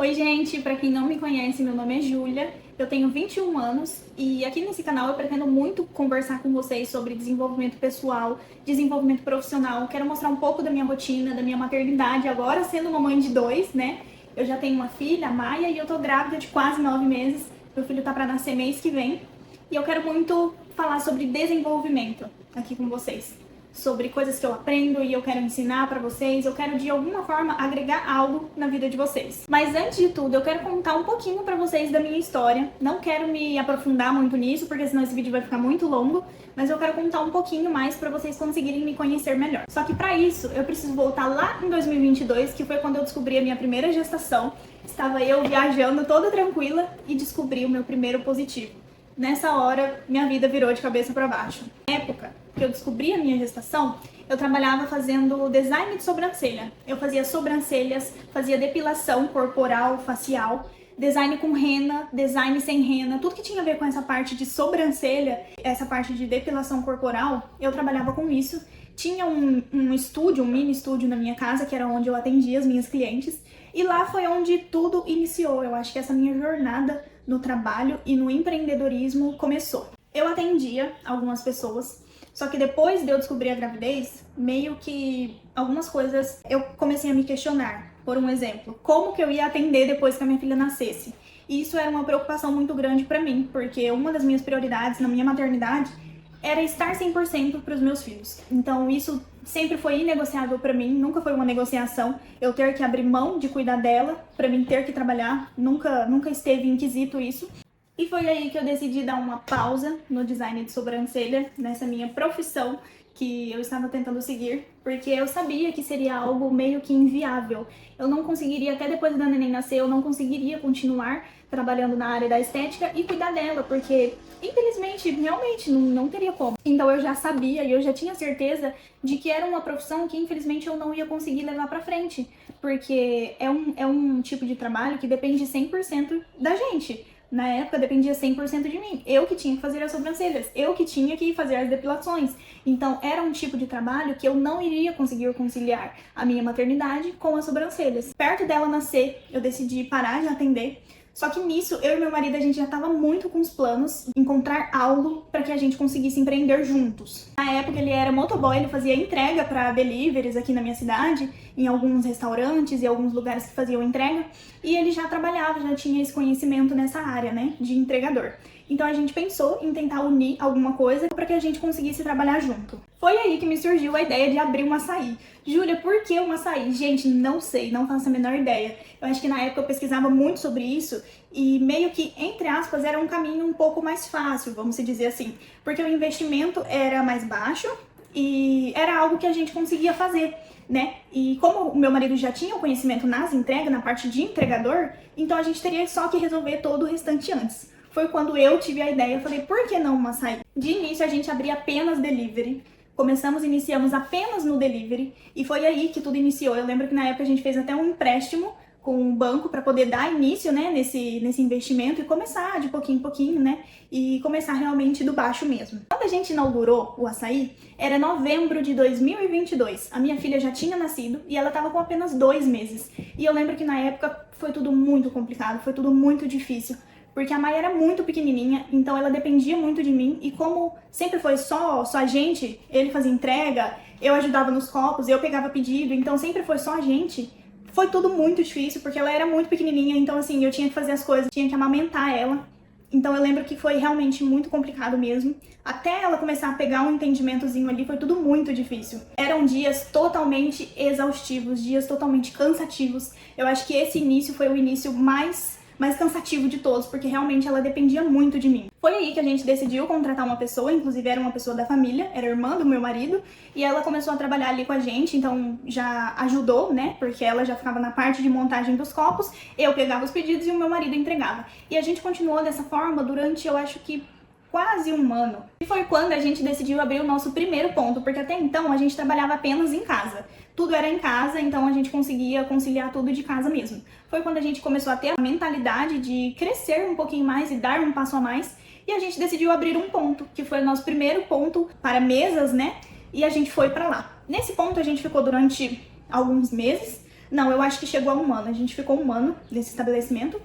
Oi, gente, para quem não me conhece, meu nome é Júlia, eu tenho 21 anos e aqui nesse canal eu pretendo muito conversar com vocês sobre desenvolvimento pessoal, desenvolvimento profissional. Quero mostrar um pouco da minha rotina, da minha maternidade, agora sendo uma mãe de dois, né? Eu já tenho uma filha, a Maia, e eu tô grávida de quase 9 meses. Meu filho tá para nascer mês que vem e eu quero muito falar sobre desenvolvimento aqui com vocês. Sobre coisas que eu aprendo e eu quero ensinar pra vocês, eu quero de alguma forma agregar algo na vida de vocês. Mas antes de tudo, eu quero contar um pouquinho pra vocês da minha história. Não quero me aprofundar muito nisso, porque senão esse vídeo vai ficar muito longo, mas eu quero contar um pouquinho mais pra vocês conseguirem me conhecer melhor. Só que pra isso, eu preciso voltar lá em 2022, que foi quando eu descobri a minha primeira gestação. Estava eu viajando toda tranquila e descobri o meu primeiro positivo. Nessa hora, minha vida virou de cabeça para baixo. Na época que eu descobri a minha gestação, eu trabalhava fazendo design de sobrancelha. Eu fazia sobrancelhas, fazia depilação corporal, facial, design com rena, design sem rena, tudo que tinha a ver com essa parte de sobrancelha, essa parte de depilação corporal, eu trabalhava com isso. Tinha um estúdio, um mini estúdio na minha casa, que era onde eu atendia as minhas clientes, e lá foi onde tudo iniciou. Eu acho que essa minha jornada no trabalho e no empreendedorismo começou. Eu atendia algumas pessoas, só que depois de eu descobrir a gravidez, meio que algumas coisas eu comecei a me questionar. Por um exemplo, como que eu ia atender depois que a minha filha nascesse? E isso era uma preocupação muito grande para mim, porque uma das minhas prioridades na minha maternidade era estar 100% para os meus filhos. Então isso sempre foi inegociável para mim, nunca foi uma negociação. Eu ter que abrir mão de cuidar dela, para mim ter que trabalhar, nunca esteve em quesito isso. E foi aí que eu decidi dar uma pausa no design de sobrancelha, nessa minha profissão que eu estava tentando seguir, porque eu sabia que seria algo meio que inviável. Eu não conseguiria, até depois da neném nascer, eu não conseguiria continuar trabalhando na área da estética e cuidar dela, porque infelizmente, realmente, não teria como. Então eu já sabia e eu já tinha certeza de que era uma profissão que infelizmente eu não ia conseguir levar pra frente, porque é um tipo de trabalho que depende 100% da gente. Na época dependia 100% de mim. Eu que tinha que fazer as sobrancelhas, eu que tinha que fazer as depilações. Então era um tipo de trabalho que eu não iria conseguir conciliar a minha maternidade com as sobrancelhas. Perto dela nascer, eu decidi parar de atender. Só que nisso, eu e meu marido, a gente já tava muito com os planos de encontrar algo para que a gente conseguisse empreender juntos. Na época ele era motoboy, ele fazia entrega para deliveries aqui na minha cidade, em alguns restaurantes e alguns lugares que faziam entrega, e ele já trabalhava, já tinha esse conhecimento nessa área, né, de entregador. Então a gente pensou em tentar unir alguma coisa para que a gente conseguisse trabalhar junto. Foi aí que me surgiu a ideia de abrir um açaí. Júlia, por que um açaí? Gente, não sei, não faço a menor ideia. Eu acho que na época eu pesquisava muito sobre isso e meio que, entre aspas, era um caminho um pouco mais fácil, vamos dizer assim. Porque o investimento era mais baixo e era algo que a gente conseguia fazer, né? E como o meu marido já tinha o conhecimento nas entregas, na parte de entregador, então a gente teria só que resolver todo o restante antes. Foi quando eu tive a ideia, eu falei, por que não um açaí? De início a gente abria apenas delivery. Iniciamos apenas no delivery e foi aí que tudo iniciou. Eu lembro que na época a gente fez até um empréstimo com o banco para poder dar início, né, nesse investimento e começar de pouquinho em pouquinho, né, e começar realmente do baixo mesmo. Quando a gente inaugurou o açaí, era novembro de 2022. A minha filha já tinha nascido e ela estava com apenas 2 meses. E eu lembro que na época foi tudo muito complicado, foi tudo muito difícil. Porque a Maia era muito pequenininha, então ela dependia muito de mim. E como sempre foi só a gente, ele fazia entrega, eu ajudava nos copos, eu pegava pedido, então sempre foi só a gente. Foi tudo muito difícil, porque ela era muito pequenininha, então assim, eu tinha que fazer as coisas, tinha que amamentar ela. Então eu lembro que foi realmente muito complicado mesmo. Até ela começar a pegar um entendimentozinho ali, foi tudo muito difícil. Eram dias totalmente exaustivos, dias totalmente cansativos. Eu acho que esse início foi o início mais cansativo de todos, porque realmente ela dependia muito de mim. Foi aí que a gente decidiu contratar uma pessoa, inclusive era uma pessoa da família, era irmã do meu marido, e ela começou a trabalhar ali com a gente, então já ajudou, né, porque ela já ficava na parte de montagem dos copos, eu pegava os pedidos e o meu marido entregava. E a gente continuou dessa forma durante, eu acho que quase um ano. E foi quando a gente decidiu abrir o nosso primeiro ponto, porque até então a gente trabalhava apenas em casa. Tudo era em casa, então a gente conseguia conciliar tudo de casa mesmo. Foi quando a gente começou a ter a mentalidade de crescer um pouquinho mais e dar um passo a mais, e a gente decidiu abrir um ponto, que foi o nosso primeiro ponto para mesas, né? E a gente foi para lá. Nesse ponto a gente ficou durante alguns meses, Não, eu acho que chegou a um ano. A gente ficou um ano nesse estabelecimento.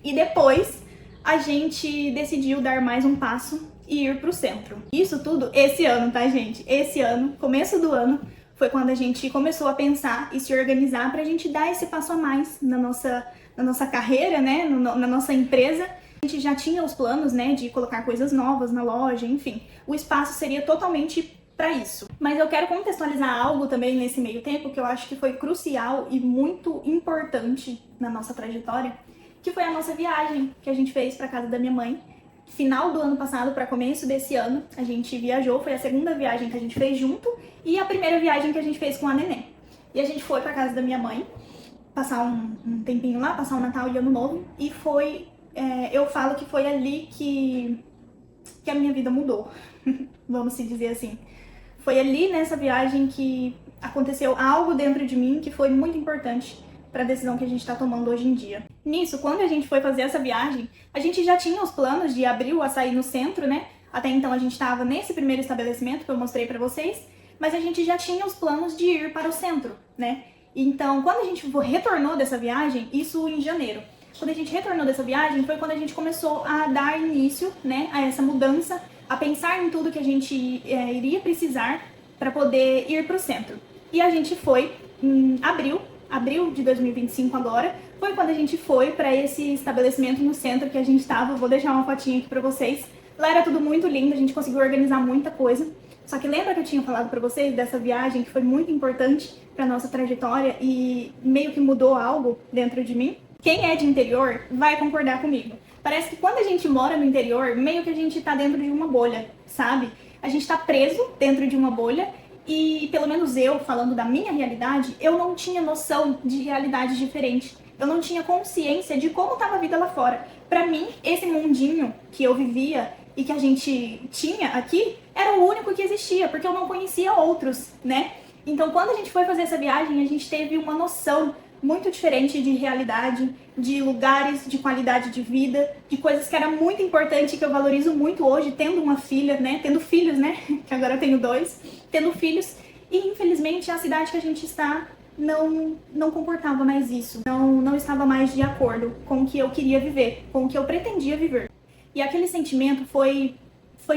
E depois a gente decidiu dar mais um passo e ir pro centro. Isso tudo esse ano, tá, gente? Esse ano, começo do ano, foi quando a gente começou a pensar e se organizar pra gente dar esse passo a mais na nossa carreira, né? Na nossa empresa. A gente já tinha os planos, né, de colocar coisas novas na loja, enfim. O espaço seria totalmente para isso. Mas eu quero contextualizar algo também nesse meio tempo que eu acho que foi crucial e muito importante na nossa trajetória, que foi a nossa viagem que a gente fez para casa da minha mãe. Final do ano passado para começo desse ano, a gente viajou, foi a segunda viagem que a gente fez junto e a primeira viagem que a gente fez com a neném. E a gente foi para casa da minha mãe, passar um tempinho lá, passar o Natal e Ano Novo, e foi, eu falo que foi ali que a minha vida mudou, vamos se dizer assim. Foi ali nessa viagem que aconteceu algo dentro de mim que foi muito importante para a decisão que a gente está tomando hoje em dia. Nisso, quando a gente foi fazer essa viagem, a gente já tinha os planos de abrir o açaí no centro, né? Até então a gente estava nesse primeiro estabelecimento que eu mostrei para vocês, mas a gente já tinha os planos de ir para o centro, né? Então, quando a gente retornou dessa viagem, isso em janeiro, quando a gente retornou dessa viagem, foi quando a gente começou a dar início, né, a essa mudança, a pensar em tudo que a gente iria precisar para poder ir para o centro. E a gente foi em abril de 2025 agora, foi quando a gente foi para esse estabelecimento no centro que a gente estava. Vou deixar uma fotinha aqui para vocês. Lá era tudo muito lindo, a gente conseguiu organizar muita coisa. Só que lembra que eu tinha falado para vocês dessa viagem que foi muito importante para nossa trajetória e meio que mudou algo dentro de mim? Quem é de interior vai concordar comigo. Parece que quando a gente mora no interior, meio que a gente tá dentro de uma bolha, sabe? A gente tá preso dentro de uma bolha e, pelo menos eu, falando da minha realidade, eu não tinha noção de realidade diferente. Eu não tinha consciência de como estava a vida lá fora. Para mim, esse mundinho que eu vivia e que a gente tinha aqui era o único que existia, porque eu não conhecia outros, né? Então, quando a gente foi fazer essa viagem, a gente teve uma noção muito diferente de realidade, de lugares, de qualidade de vida, de coisas que era muito importante e que eu valorizo muito hoje, tendo uma filha, né? Tendo filhos, né? Que agora eu tenho 2, tendo filhos. E, infelizmente, a cidade que a gente está não comportava mais isso. Não estava mais de acordo com o que eu queria viver, com o que eu pretendia viver. E aquele sentimento foi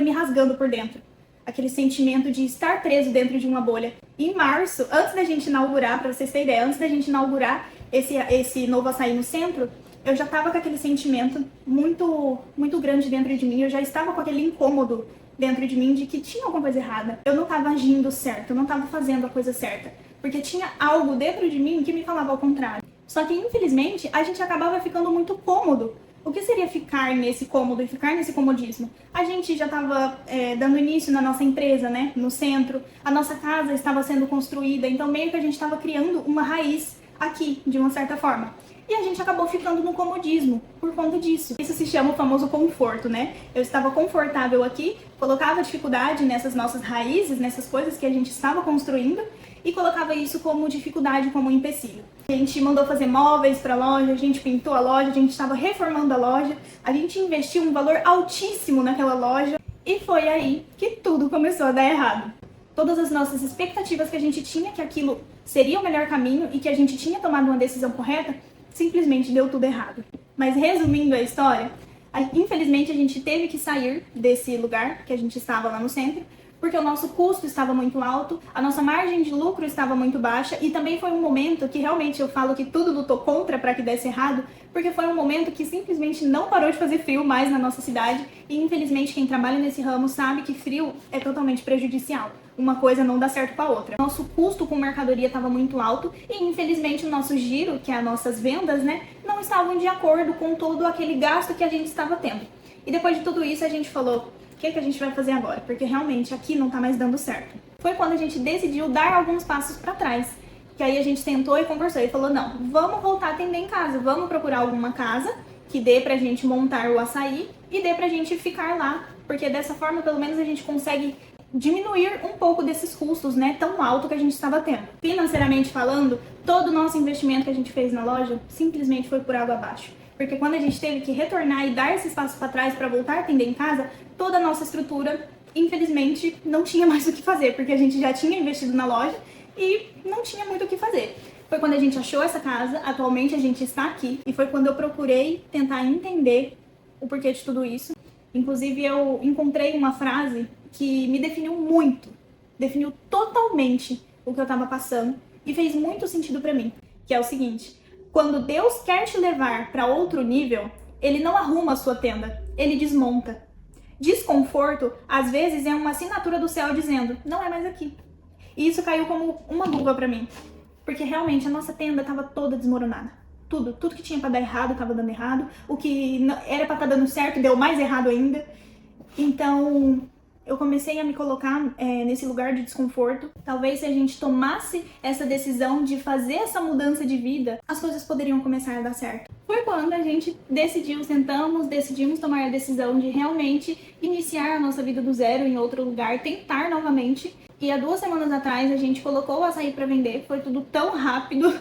me rasgando por dentro. Aquele sentimento de estar preso dentro de uma bolha. Em março, antes da gente inaugurar, pra vocês terem ideia, antes da gente inaugurar esse novo açaí no centro, eu já tava com aquele sentimento muito, muito grande dentro de mim. Eu já estava com aquele incômodo dentro de mim de que tinha alguma coisa errada. Eu não tava agindo certo, eu não tava fazendo a coisa certa. Porque tinha algo dentro de mim que me falava ao contrário. Só que, infelizmente, a gente acabava ficando muito cômodo. O que seria ficar nesse cômodo e ficar nesse comodismo? A gente já estava dando início na nossa empresa, né? No centro. A nossa casa estava sendo construída, então meio que a gente estava criando uma raiz aqui, de uma certa forma. E a gente acabou ficando no comodismo por conta disso. Isso se chama o famoso conforto, né? Eu estava confortável aqui, colocava dificuldade nessas nossas raízes, nessas coisas que a gente estava construindo, e colocava isso como dificuldade, como empecilho. A gente mandou fazer móveis para a loja, a gente pintou a loja, a gente estava reformando a loja, a gente investiu um valor altíssimo naquela loja e foi aí que tudo começou a dar errado. Todas as nossas expectativas que a gente tinha que aquilo seria o melhor caminho e que a gente tinha tomado uma decisão correta, simplesmente deu tudo errado. Mas resumindo a história, infelizmente a gente teve que sair desse lugar que a gente estava lá no centro, porque o nosso custo estava muito alto, a nossa margem de lucro estava muito baixa e também foi um momento que realmente eu falo que tudo lutou contra para que desse errado, porque foi um momento que simplesmente não parou de fazer frio mais na nossa cidade e infelizmente quem trabalha nesse ramo sabe que frio é totalmente prejudicial. Uma coisa não dá certo com a outra. Nosso custo com mercadoria estava muito alto e infelizmente o nosso giro, que é as nossas vendas, né, não estavam de acordo com todo aquele gasto que a gente estava tendo. E depois de tudo isso a gente falou: o que a gente vai fazer agora? Porque realmente aqui não tá mais dando certo. Foi quando a gente decidiu dar alguns passos para trás. Que aí a gente sentou e conversou e falou: não, vamos voltar a atender em casa. Vamos procurar alguma casa que dê pra gente montar o açaí e dê pra gente ficar lá. Porque dessa forma, pelo menos, a gente consegue diminuir um pouco desses custos, né, tão alto que a gente estava tendo. Financeiramente falando, todo o nosso investimento que a gente fez na loja simplesmente foi por água abaixo. Porque quando a gente teve que retornar e dar esse passo para trás para voltar a atender em casa, toda a nossa estrutura, infelizmente, não tinha mais o que fazer, porque a gente já tinha investido na loja e não tinha muito o que fazer. Foi quando a gente achou essa casa, atualmente a gente está aqui, e foi quando eu procurei tentar entender o porquê de tudo isso. Inclusive, eu encontrei uma frase que me definiu muito, definiu totalmente o que eu estava passando e fez muito sentido para mim, que é o seguinte: quando Deus quer te levar para outro nível, Ele não arruma a sua tenda, Ele desmonta. Desconforto, às vezes, é uma assinatura do céu dizendo, não é mais aqui. E isso caiu como uma luva para mim, porque realmente a nossa tenda estava toda desmoronada. Tudo que tinha para dar errado estava dando errado, o que era para estar dando certo deu mais errado ainda. Então, eu comecei a me colocar nesse lugar de desconforto. Talvez se a gente tomasse essa decisão de fazer essa mudança de vida, as coisas poderiam começar a dar certo. Foi quando a gente decidimos tomar a decisão de realmente iniciar a nossa vida do zero em outro lugar, tentar novamente. E há 2 semanas atrás a gente colocou o açaí para vender, foi tudo tão rápido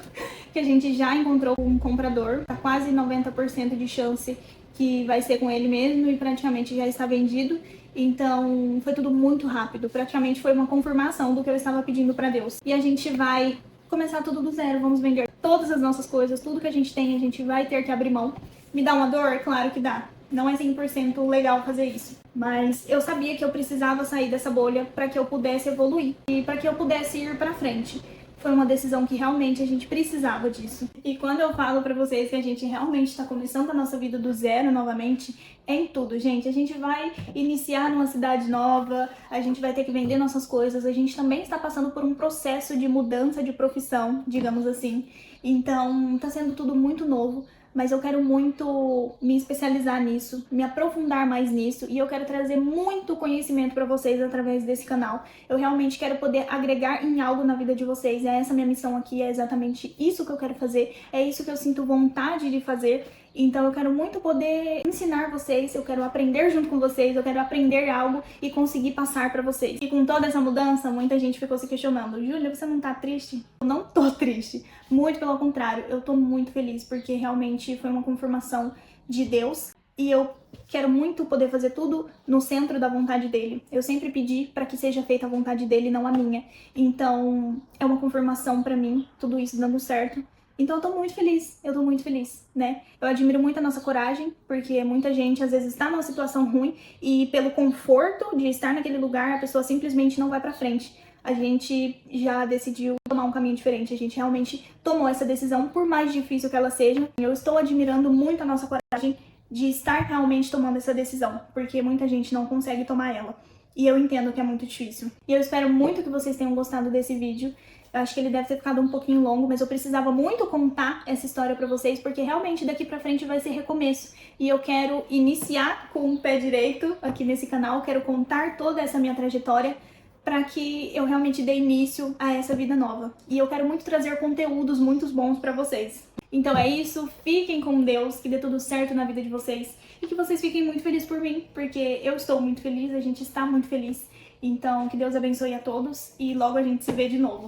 que a gente já encontrou um comprador, tá quase 90% de chance que vai ser com ele mesmo e praticamente já está vendido. Então foi tudo muito rápido, praticamente foi uma confirmação do que eu estava pedindo para Deus. E a gente vai começar tudo do zero, vamos vender todas as nossas coisas, tudo que a gente vai ter que abrir mão. Me dá uma dor? Claro que dá. Não é 100% legal fazer isso. Mas eu sabia que eu precisava sair dessa bolha para que eu pudesse evoluir e para que eu pudesse ir para frente. Foi uma decisão que realmente a gente precisava disso. E quando eu falo pra vocês que a gente realmente tá começando a nossa vida do zero novamente, é em tudo, gente. A gente vai iniciar numa cidade nova, a gente vai ter que vender nossas coisas, a gente também está passando por um processo de mudança de profissão, digamos assim. Então, tá sendo tudo muito novo. Mas eu quero muito me especializar nisso, me aprofundar mais nisso, e eu quero trazer muito conhecimento para vocês através desse canal. Eu realmente quero poder agregar em algo na vida de vocês. É essa minha missão aqui, é exatamente isso que eu quero fazer, é isso que eu sinto vontade de fazer. Então eu quero muito poder ensinar vocês, eu quero aprender junto com vocês, eu quero aprender algo e conseguir passar pra vocês. E com toda essa mudança, muita gente ficou se questionando, Júlia, você não tá triste? Eu não tô triste, muito pelo contrário, eu tô muito feliz, porque realmente foi uma confirmação de Deus. E eu quero muito poder fazer tudo no centro da vontade dele. Eu sempre pedi para que seja feita a vontade dele, não a minha. Então é uma confirmação pra mim, tudo isso dando certo. Então eu tô muito feliz, né? Eu admiro muito a nossa coragem, porque muita gente às vezes está numa situação ruim e pelo conforto de estar naquele lugar, a pessoa simplesmente não vai pra frente. A gente já decidiu tomar um caminho diferente, a gente realmente tomou essa decisão, por mais difícil que ela seja. Eu estou admirando muito a nossa coragem de estar realmente tomando essa decisão, porque muita gente não consegue tomar ela. E eu entendo que é muito difícil. E eu espero muito que vocês tenham gostado desse vídeo. Eu acho que ele deve ter ficado um pouquinho longo, mas eu precisava muito contar essa história pra vocês, porque realmente daqui pra frente vai ser recomeço. E eu quero iniciar com o pé direito aqui nesse canal, quero contar toda essa minha trajetória para que eu realmente dê início a essa vida nova. E eu quero muito trazer conteúdos muito bons pra vocês. Então é isso, fiquem com Deus, que dê tudo certo na vida de vocês e que vocês fiquem muito felizes por mim, porque eu estou muito feliz, a gente está muito feliz. Então que Deus abençoe a todos e logo a gente se vê de novo.